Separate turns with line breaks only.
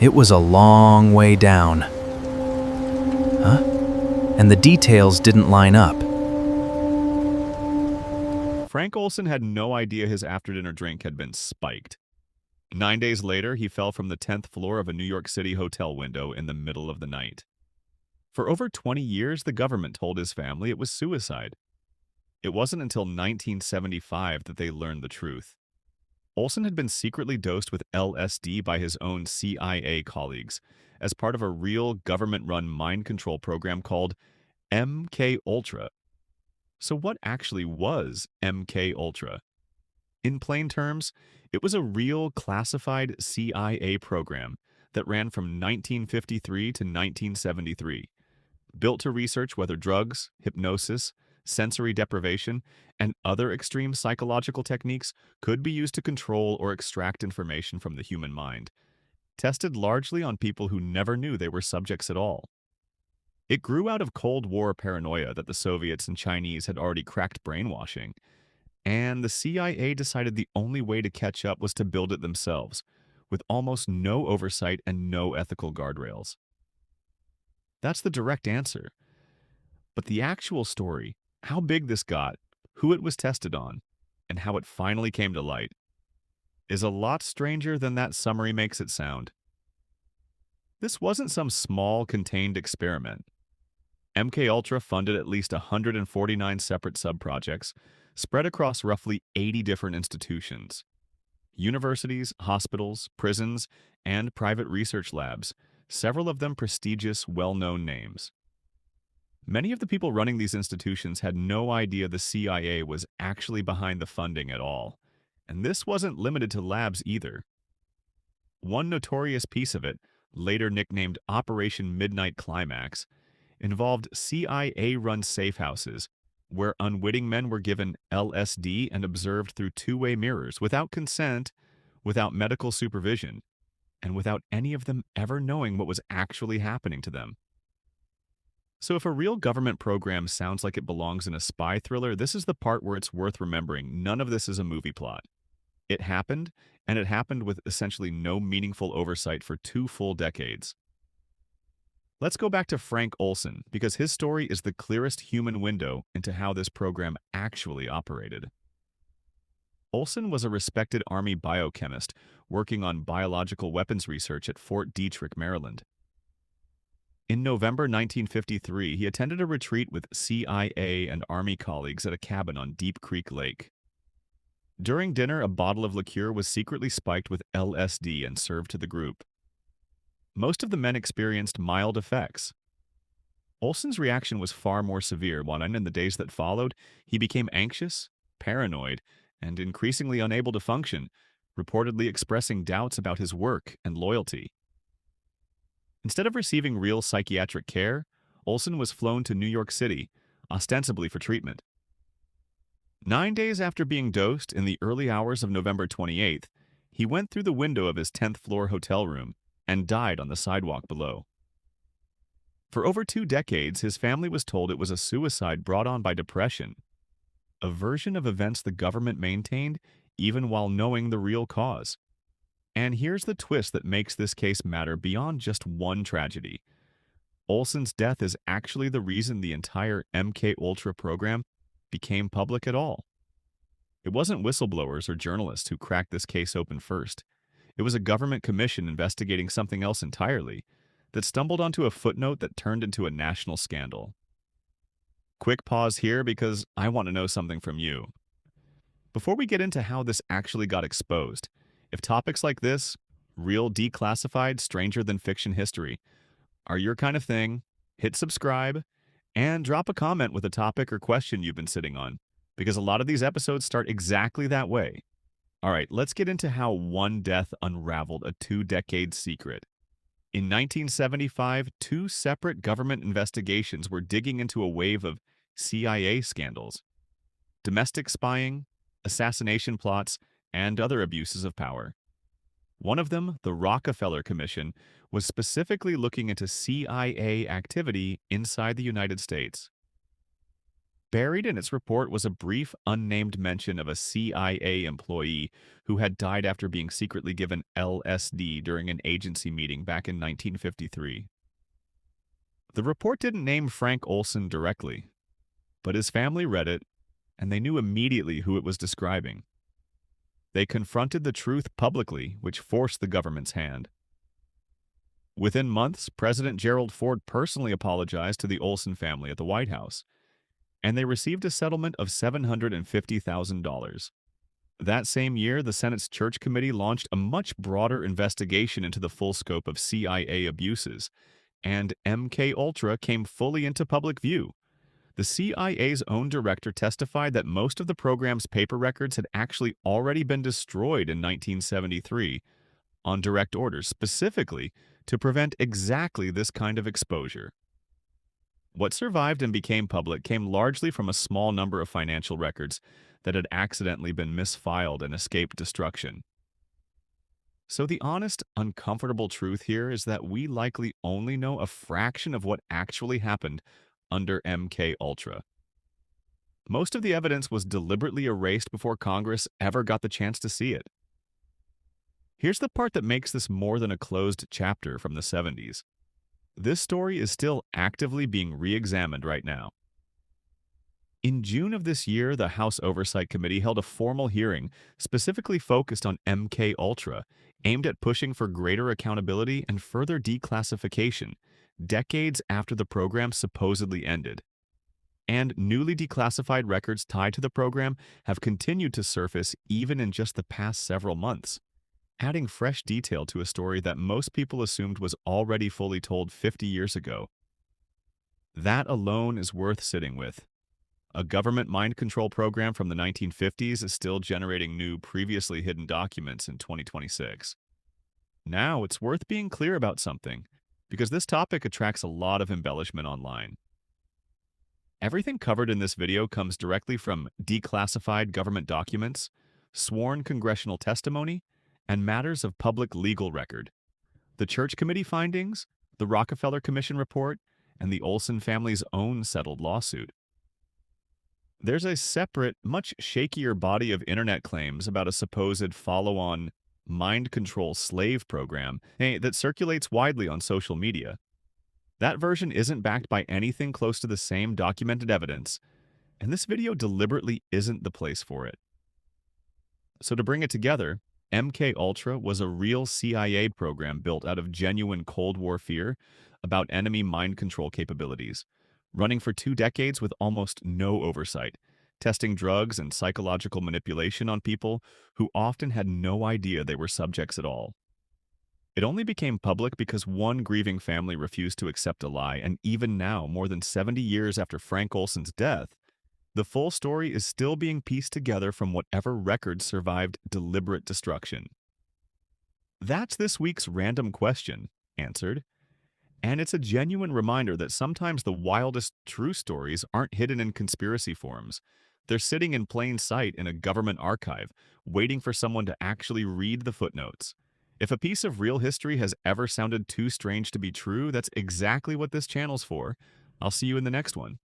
It was a long way down. Huh? And the details didn't line up.
Frank Olson had no idea his after-dinner drink had been spiked. 9 days later, he fell from the 10th floor of a New York City hotel window in the middle of the night. For over 20 years, the government told his family it was suicide. It wasn't until 1975 that they learned the truth. Olson had been secretly dosed with LSD by his own CIA colleagues as part of a real government-run mind control program called MK Ultra. So what actually was MK Ultra? In plain terms, it was a real classified CIA program that ran from 1953 to 1973, built to research whether drugs, hypnosis, sensory deprivation, and other extreme psychological techniques could be used to control or extract information from the human mind, tested largely on people who never knew they were subjects at all. It grew out of Cold War paranoia that the Soviets and Chinese had already cracked brainwashing, and the CIA decided the only way to catch up was to build it themselves, with almost no oversight and no ethical guardrails. That's the direct answer. But the actual story, how big this got, who it was tested on, and how it finally came to light, is a lot stranger than that summary makes it sound. This wasn't some small, contained experiment. MKUltra funded at least 149 separate subprojects, spread across roughly 80 different institutions. Universities, hospitals, prisons, and private research labs, several of them prestigious, well-known names. Many of the people running these institutions had no idea the CIA was actually behind the funding at all, and this wasn't limited to labs either. One notorious piece of it, later nicknamed Operation Midnight Climax, involved CIA-run safe houses where unwitting men were given LSD and observed through two-way mirrors without consent, without medical supervision, and without any of them ever knowing what was actually happening to them. So if a real government program sounds like it belongs in a spy thriller, this is the part where it's worth remembering none of this is a movie plot. It happened, and it happened with essentially no meaningful oversight for 2 full decades. Let's go back to Frank Olson, because his story is the clearest human window into how this program actually operated. Olson was a respected Army biochemist working on biological weapons research at Fort Detrick, Maryland. In November 1953, he attended a retreat with CIA and Army colleagues at a cabin on Deep Creek Lake. During dinner, a bottle of liqueur was secretly spiked with LSD and served to the group. Most of the men experienced mild effects. Olson's reaction was far more severe when, in the days that followed, he became anxious, paranoid, and increasingly unable to function, reportedly expressing doubts about his work and loyalty. Instead of receiving real psychiatric care, Olson was flown to New York City, ostensibly for treatment. 9 days after being dosed in the early hours of November 28th, he went through the window of his 10th floor hotel room and died on the sidewalk below. For over 2 decades, his family was told it was a suicide brought on by depression, a version of events the government maintained even while knowing the real cause. And here's the twist that makes this case matter beyond just one tragedy. Olson's death is actually the reason the entire MK Ultra program became public at all. It wasn't whistleblowers or journalists who cracked this case open first. It was a government commission investigating something else entirely that stumbled onto a footnote that turned into a national scandal. Quick pause here because I want to know something from you. Before we get into how this actually got exposed, if topics like this, real declassified, stranger-than-fiction history, are your kind of thing, hit subscribe, and drop a comment with a topic or question you've been sitting on, because a lot of these episodes start exactly that way. All right, let's get into how one death unraveled a 2-decade secret. In 1975, 2 separate government investigations were digging into a wave of CIA scandals, domestic spying, assassination plots, and other abuses of power. One of them, the Rockefeller Commission, was specifically looking into CIA activity inside the United States. Buried in its report was a brief, unnamed mention of a CIA employee who had died after being secretly given LSD during an agency meeting back in 1953. The report didn't name Frank Olson directly, but his family read it, and they knew immediately who it was describing. They confronted the truth publicly, which forced the government's hand. Within months, President Gerald Ford personally apologized to the Olson family at the White House, and they received a settlement of $750,000. That same year, the Senate's Church Committee launched a much broader investigation into the full scope of CIA abuses, and MK Ultra came fully into public view. The CIA's own director testified that most of the program's paper records had actually already been destroyed in 1973 on direct orders, specifically to prevent exactly this kind of exposure. What survived and became public came largely from a small number of financial records that had accidentally been misfiled and escaped destruction. So the honest, uncomfortable truth here is that we likely only know a fraction of what actually happened under MK Ultra. Most of the evidence was deliberately erased before Congress ever got the chance to see it. Here's the part that makes this more than a closed chapter from the 70s. This story is still actively being re-examined right now. In June of this year, the House Oversight Committee held a formal hearing specifically focused on MK Ultra, aimed at pushing for greater accountability and further declassification, decades after the program supposedly ended. And newly declassified records tied to the program have continued to surface even in just the past several months, adding fresh detail to a story that most people assumed was already fully told 50 years ago. That alone is worth sitting with. A government mind control program from the 1950s is still generating new, previously hidden documents in 2026. Now, it's worth being clear about something, because this topic attracts a lot of embellishment online. Everything covered in this video comes directly from declassified government documents, sworn congressional testimony, and matters of public legal record. The Church Committee findings, the Rockefeller Commission report, and the Olson family's own settled lawsuit. There's a separate, much shakier body of internet claims about a supposed follow-on mind control slave program that circulates widely on social media. That version isn't backed by anything close to the same documented evidence, and this video deliberately isn't the place for it. So to bring it together, MK Ultra was a real CIA program built out of genuine Cold War fear about enemy mind control capabilities, running for 2 decades with almost no oversight, testing drugs and psychological manipulation on people who often had no idea they were subjects at all. It only became public because one grieving family refused to accept a lie, and even now, more than 70 years after Frank Olson's death, the full story is still being pieced together from whatever records survived deliberate destruction. That's this week's random question, answered. And it's a genuine reminder that sometimes the wildest true stories aren't hidden in conspiracy forums. They're sitting in plain sight in a government archive, waiting for someone to actually read the footnotes. If a piece of real history has ever sounded too strange to be true, that's exactly what this channel's for. I'll see you in the next one.